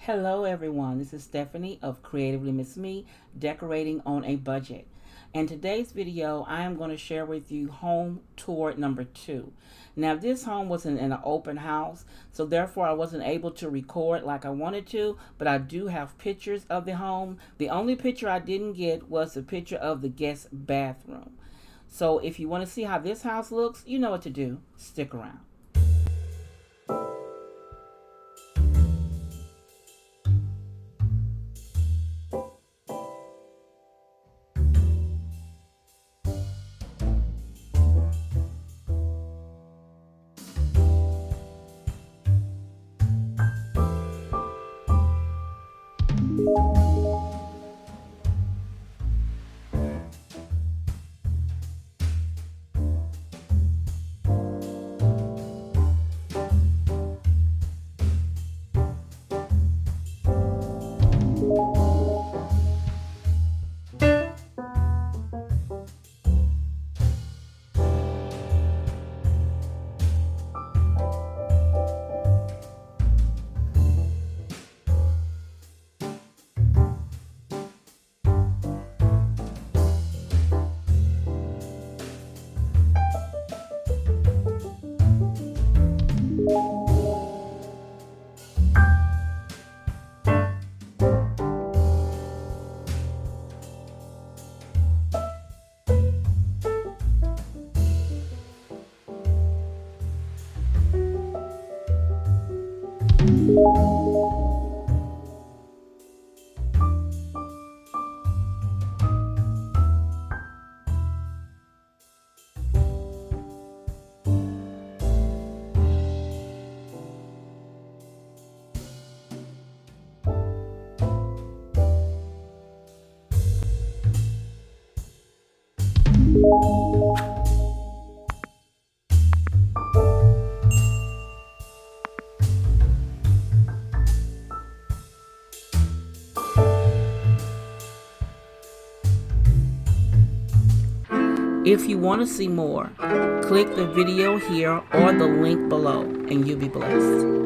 Hello everyone, this is Stephanie of CreativelyMsMe, decorating on a budget. In today's video, I am going to share with you home tour number 2. Now this home was in an open house, so therefore I wasn't able to record like I wanted to, but I do have pictures of the home. The only picture I didn't get was the picture of the guest bathroom. So if you want to see how this house looks, you know what to do. Stick around. If you want to see more, click the video here or the link below and you'll be blessed.